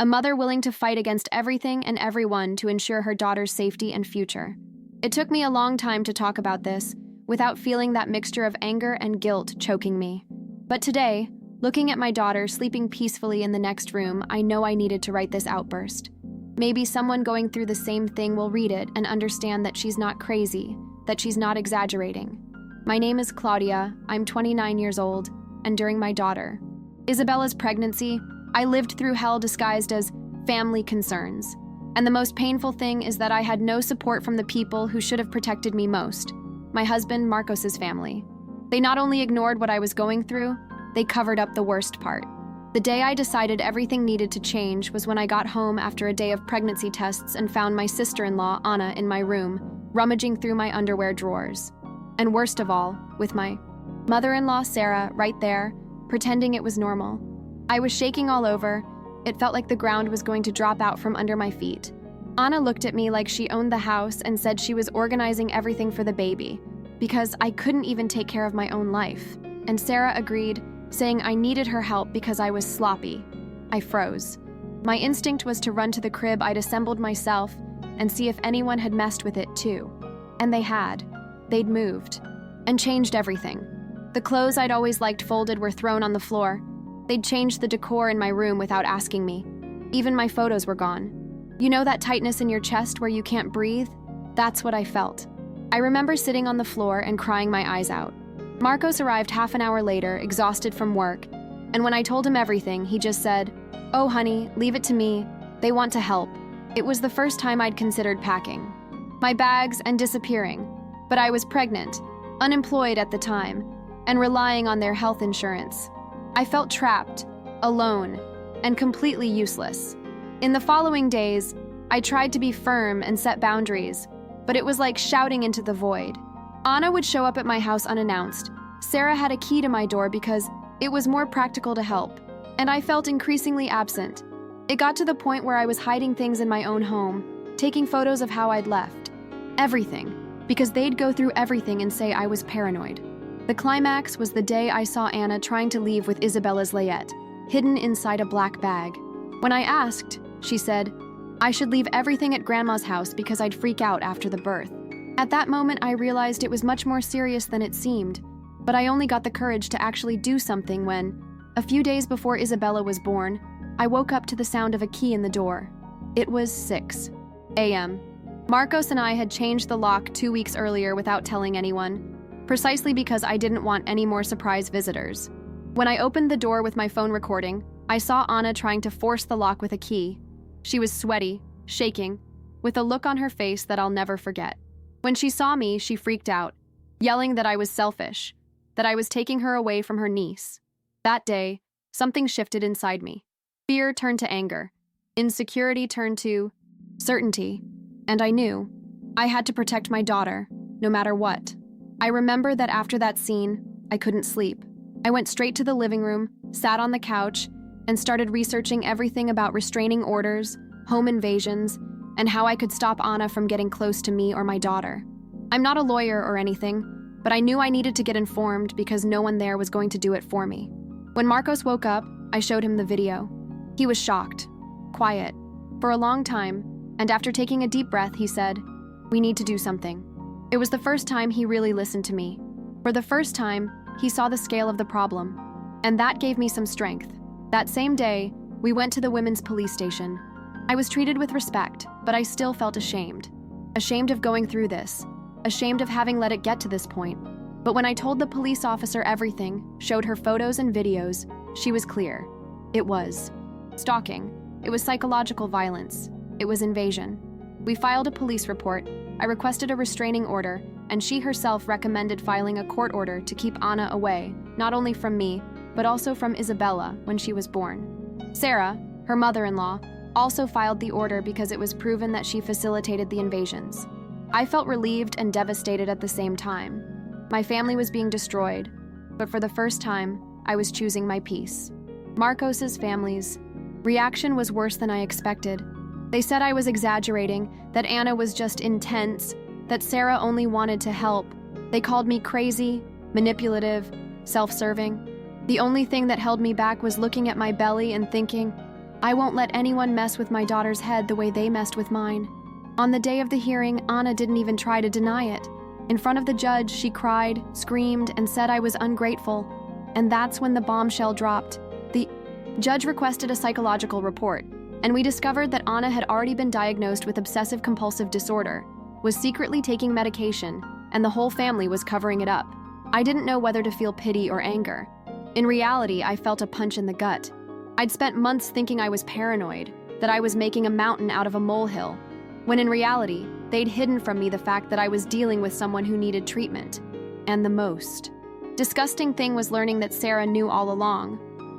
a mother willing to fight against everything and everyone to ensure her daughter's safety and future. It took me a long time to talk about this, without feeling that mixture of anger and guilt choking me. But today, looking at my daughter sleeping peacefully in the next room, I know I needed to write this outburst. Maybe someone going through the same thing will read it and understand that she's not crazy, that she's not exaggerating. My name is Claudia, I'm 29 years old, and during my daughter Isabella's pregnancy, I lived through hell disguised as family concerns. And the most painful thing is that I had no support from the people who should have protected me most, my husband Marcos's family. They not only ignored what I was going through, they covered up the worst part. The day I decided everything needed to change was when I got home after a day of pregnancy tests and found my sister-in-law, Anna, in my room, rummaging through my underwear drawers. And worst of all, with my mother-in-law, Sarah, right there, pretending it was normal. I was shaking all over. It felt like the ground was going to drop out from under my feet. Anna looked at me like she owned the house and said she was organizing everything for the baby, because I couldn't even take care of my own life. And Sarah agreed, saying I needed her help because I was sloppy. I froze. My instinct was to run to the crib I'd assembled myself and see if anyone had messed with it too. And they had. They'd moved and changed everything. The clothes I'd always liked folded were thrown on the floor. They'd changed the decor in my room without asking me. Even my photos were gone. You know that tightness in your chest where you can't breathe? That's what I felt. I remember sitting on the floor and crying my eyes out. Marcos arrived half an hour later, exhausted from work, and when I told him everything, he just said, "Oh, honey, leave it to me. They want to help." It was the first time I'd considered packing my bags and disappearing, but I was pregnant, unemployed at the time, and relying on their health insurance. I felt trapped, alone, and completely useless. In the following days, I tried to be firm and set boundaries, but it was like shouting into the void. Anna would show up at my house unannounced. Sarah had a key to my door because it was more practical to help, and I felt increasingly absent. It got to the point where I was hiding things in my own home, taking photos of how I'd left. Everything, because they'd go through everything and say I was paranoid. The climax was the day I saw Anna trying to leave with Isabella's layette, hidden inside a black bag. When I asked, she said, I should leave everything at Grandma's house because I'd freak out after the birth. At that moment, I realized it was much more serious than it seemed, but I only got the courage to actually do something when, a few days before Isabella was born, I woke up to the sound of a key in the door. It was 6 a.m. Marcos and I had changed the lock 2 weeks earlier without telling anyone, precisely because I didn't want any more surprise visitors. When I opened the door with my phone recording, I saw Anna trying to force the lock with a key. She was sweaty, shaking, with a look on her face that I'll never forget. When she saw me, she freaked out, yelling that I was selfish, that I was taking her away from her niece. That day, something shifted inside me. Fear turned to anger. Insecurity turned to certainty. And I knew I had to protect my daughter, no matter what. I remember that after that scene, I couldn't sleep. I went straight to the living room, sat on the couch, and started researching everything about restraining orders, home invasions, and how I could stop Anna from getting close to me or my daughter. I'm not a lawyer or anything, but I knew I needed to get informed because no one there was going to do it for me. When Marcos woke up, I showed him the video. He was shocked, quiet, for a long time, and after taking a deep breath, he said, "We need to do something." It was the first time he really listened to me. For the first time, he saw the scale of the problem, and that gave me some strength. That same day, we went to the women's police station. I was treated with respect, but I still felt ashamed. Ashamed of going through this, ashamed of having let it get to this point. But when I told the police officer everything, showed her photos and videos, she was clear. It was stalking. It was psychological violence. It was invasion. We filed a police report. I requested a restraining order, and she herself recommended filing a court order to keep Anna away, not only from me, but also from Isabella when she was born. Sarah, her mother-in-law, also filed the order because it was proven that she facilitated the invasions. I felt relieved and devastated at the same time. My family was being destroyed, but for the first time, I was choosing my peace. Marcos's family's reaction was worse than I expected. They said I was exaggerating, that Anna was just intense, that Sarah only wanted to help. They called me crazy, manipulative, self-serving. The only thing that held me back was looking at my belly and thinking, I won't let anyone mess with my daughter's head the way they messed with mine. On the day of the hearing, Anna didn't even try to deny it. In front of the judge, she cried, screamed, and said I was ungrateful. And that's when the bombshell dropped. The judge requested a psychological report, and we discovered that Anna had already been diagnosed with obsessive-compulsive disorder, was secretly taking medication, and the whole family was covering it up. I didn't know whether to feel pity or anger. In reality, I felt a punch in the gut. I'd spent months thinking I was paranoid, that I was making a mountain out of a molehill, when in reality, they'd hidden from me the fact that I was dealing with someone who needed treatment. And the most disgusting thing was learning that Sarah knew all along.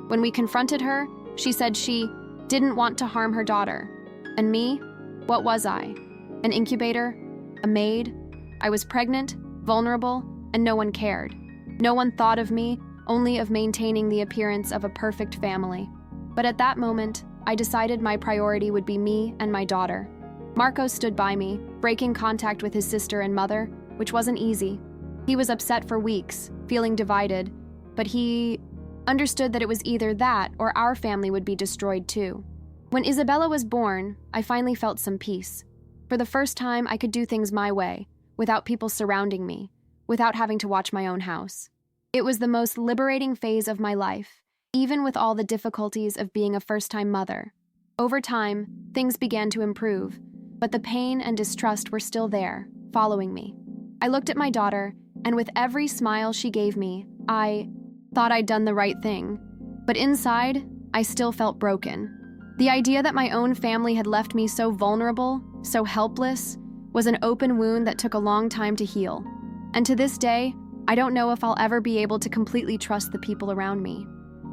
When we confronted her, she said she didn't want to harm her daughter. And me? What was I? An incubator? A maid? I was pregnant, vulnerable, and no one cared. No one thought of me, only of maintaining the appearance of a perfect family. But at that moment, I decided my priority would be me and my daughter. Marco stood by me, breaking contact with his sister and mother, which wasn't easy. He was upset for weeks, feeling divided, but he understood that it was either that or our family would be destroyed too. When Isabella was born, I finally felt some peace. For the first time, I could do things my way, without people surrounding me, without having to watch my own house. It was the most liberating phase of my life, even with all the difficulties of being a first-time mother. Over time, things began to improve, but the pain and distrust were still there, following me. I looked at my daughter, and with every smile she gave me, I thought I'd done the right thing. But inside, I still felt broken. The idea that my own family had left me so vulnerable, so helpless, was an open wound that took a long time to heal. And to this day, I don't know if I'll ever be able to completely trust the people around me.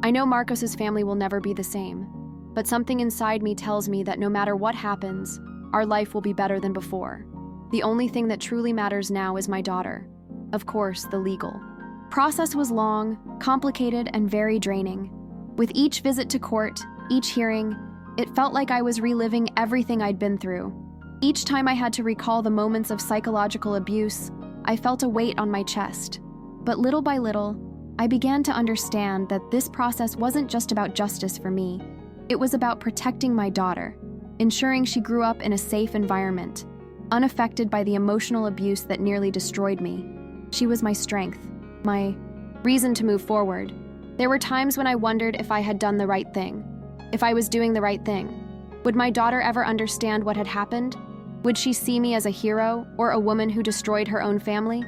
I know Marcos's family will never be the same, but something inside me tells me that no matter what happens, our life will be better than before. The only thing that truly matters now is my daughter. Of course, the legal process was long, complicated, and very draining. With each visit to court, each hearing, it felt like I was reliving everything I'd been through. Each time I had to recall the moments of psychological abuse, I felt a weight on my chest. But little by little, I began to understand that this process wasn't just about justice for me. It was about protecting my daughter, ensuring she grew up in a safe environment, unaffected by the emotional abuse that nearly destroyed me. She was my strength, my reason to move forward. There were times when I wondered if I had done the right thing, if I was doing the right thing. Would my daughter ever understand what had happened? Would she see me as a hero or a woman who destroyed her own family?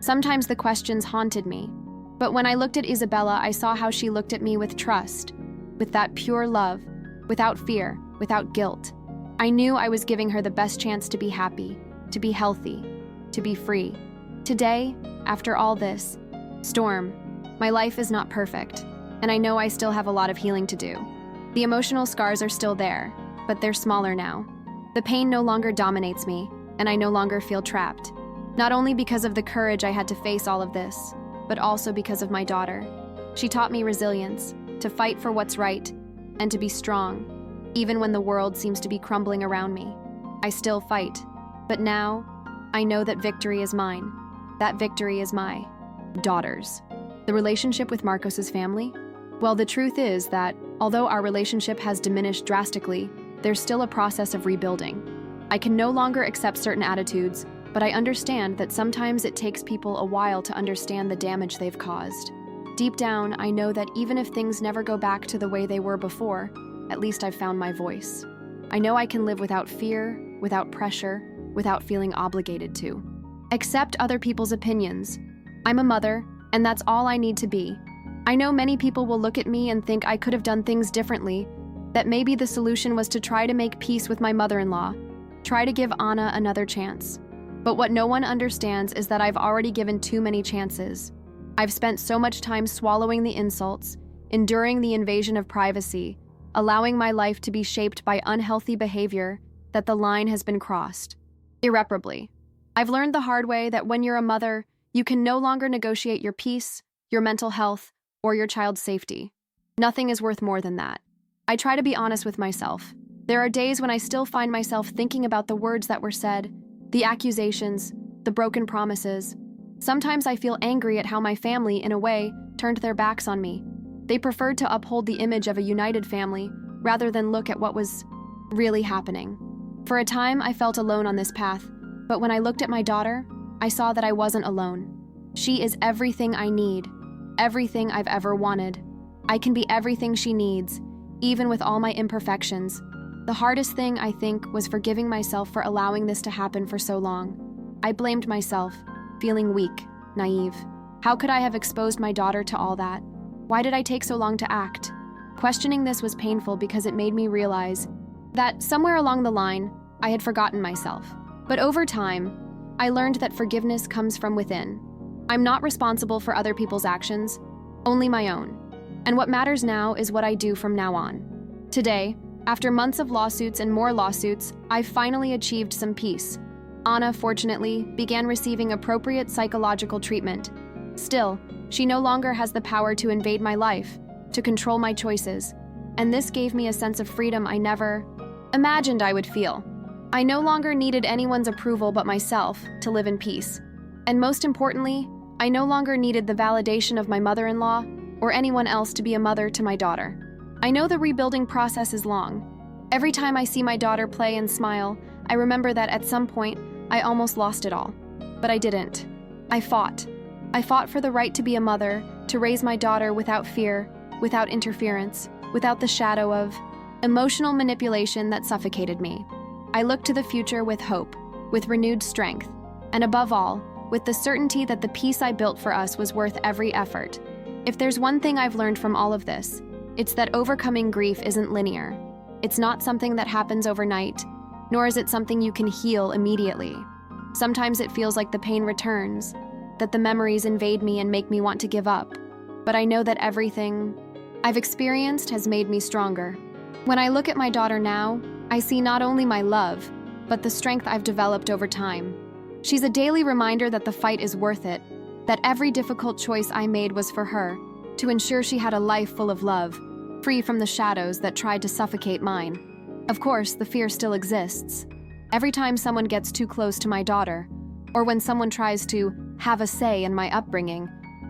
Sometimes the questions haunted me. But when I looked at Isabella, I saw how she looked at me with trust, with that pure love, without fear, without guilt. I knew I was giving her the best chance to be happy, to be healthy, to be free. Today, after all this, storm, my life is not perfect, and I know I still have a lot of healing to do. The emotional scars are still there, but they're smaller now. The pain no longer dominates me, and I no longer feel trapped. Not only because of the courage I had to face all of this, but also because of my daughter. She taught me resilience, to fight for what's right, and to be strong, even when the world seems to be crumbling around me. I still fight, but now, I know that victory is mine. That victory is my daughter's. The relationship with Marcos's family? Well, the truth is that, although our relationship has diminished drastically, there's still a process of rebuilding. I can no longer accept certain attitudes, but I understand that sometimes it takes people a while to understand the damage they've caused. Deep down, I know that even if things never go back to the way they were before, at least I've found my voice. I know I can live without fear, without pressure, without feeling obligated to accept other people's opinions. I'm a mother, and that's all I need to be. I know many people will look at me and think I could have done things differently, that maybe the solution was to try to make peace with my mother-in-law, try to give Anna another chance. But what no one understands is that I've already given too many chances. I've spent so much time swallowing the insults, enduring the invasion of privacy, allowing my life to be shaped by unhealthy behavior, that the line has been crossed. Irreparably. I've learned the hard way that when you're a mother, you can no longer negotiate your peace, your mental health, or your child's safety. Nothing is worth more than that. I try to be honest with myself. There are days when I still find myself thinking about the words that were said, the accusations, the broken promises. Sometimes I feel angry at how my family, in a way, turned their backs on me. They preferred to uphold the image of a united family rather than look at what was really happening. For a time, I felt alone on this path, but when I looked at my daughter, I saw that I wasn't alone. She is everything I need, everything I've ever wanted. I can be everything she needs, even with all my imperfections. The hardest thing, I think, was forgiving myself for allowing this to happen for so long. I blamed myself, feeling weak, naive. How could I have exposed my daughter to all that? Why did I take so long to act? Questioning this was painful because it made me realize that somewhere along the line, I had forgotten myself. But over time, I learned that forgiveness comes from within. I'm not responsible for other people's actions, only my own. And what matters now is what I do from now on. Today, after months of lawsuits and more lawsuits, I've finally achieved some peace. Anna, fortunately, began receiving appropriate psychological treatment. Still, she no longer has the power to invade my life, to control my choices, and this gave me a sense of freedom I never imagined I would feel. I no longer needed anyone's approval but myself to live in peace. And most importantly, I no longer needed the validation of my mother-in-law or anyone else to be a mother to my daughter. I know the rebuilding process is long. Every time I see my daughter play and smile, I remember that at some point, I almost lost it all. But I didn't. I fought. I fought for the right to be a mother, to raise my daughter without fear, without interference, without the shadow of emotional manipulation that suffocated me. I looked to the future with hope, with renewed strength, and above all, with the certainty that the peace I built for us was worth every effort. If there's one thing I've learned from all of this, it's that overcoming grief isn't linear. It's not something that happens overnight, nor is it something you can heal immediately. Sometimes it feels like the pain returns, that the memories invade me and make me want to give up. But I know that everything I've experienced has made me stronger. When I look at my daughter now, I see not only my love, but the strength I've developed over time. She's a daily reminder that the fight is worth it, that every difficult choice I made was for her, to ensure she had a life full of love, free from the shadows that tried to suffocate mine. Of course, the fear still exists. Every time someone gets too close to my daughter, or when someone tries to have a say in my upbringing,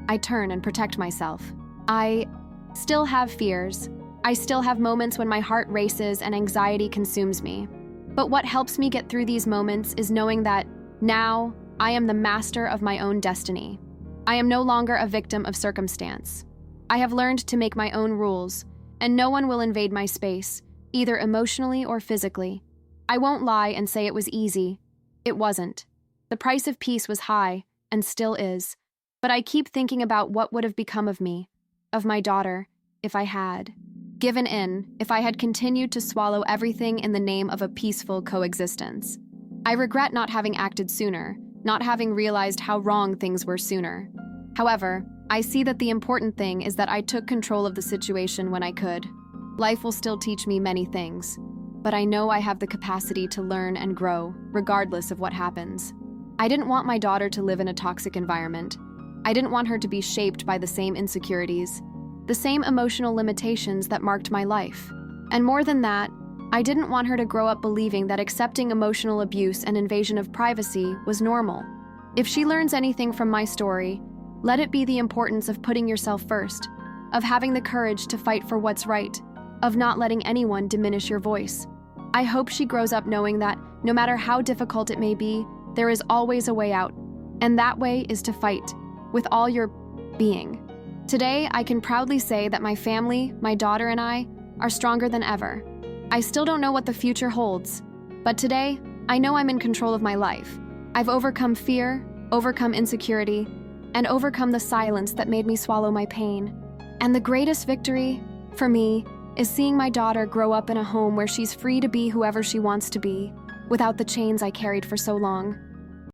I turn and protect myself. I still have fears. I still have moments when my heart races and anxiety consumes me. But what helps me get through these moments is knowing that now I am the master of my own destiny. I am no longer a victim of circumstance. I have learned to make my own rules, and no one will invade my space, either emotionally or physically. I won't lie and say it was easy. It wasn't. The price of peace was high, and still is. But I keep thinking about what would have become of me, of my daughter, if I had given in, if I had continued to swallow everything in the name of a peaceful coexistence. I regret not having acted sooner, not having realized how wrong things were sooner. However, I see that the important thing is that I took control of the situation when I could. Life will still teach me many things, but I know I have the capacity to learn and grow, regardless of what happens. I didn't want my daughter to live in a toxic environment. I didn't want her to be shaped by the same insecurities, the same emotional limitations that marked my life. And more than that, I didn't want her to grow up believing that accepting emotional abuse and invasion of privacy was normal. If she learns anything from my story, let it be the importance of putting yourself first, of having the courage to fight for what's right, of not letting anyone diminish your voice. I hope she grows up knowing that no matter how difficult it may be, there is always a way out, and that way is to fight with all your being. Today, I can proudly say that my family, my daughter, and I are stronger than ever. I still don't know what the future holds, but today, I know I'm in control of my life. I've overcome fear, overcome insecurity, and overcome the silence that made me swallow my pain. And the greatest victory, for me, is seeing my daughter grow up in a home where she's free to be whoever she wants to be, without the chains I carried for so long.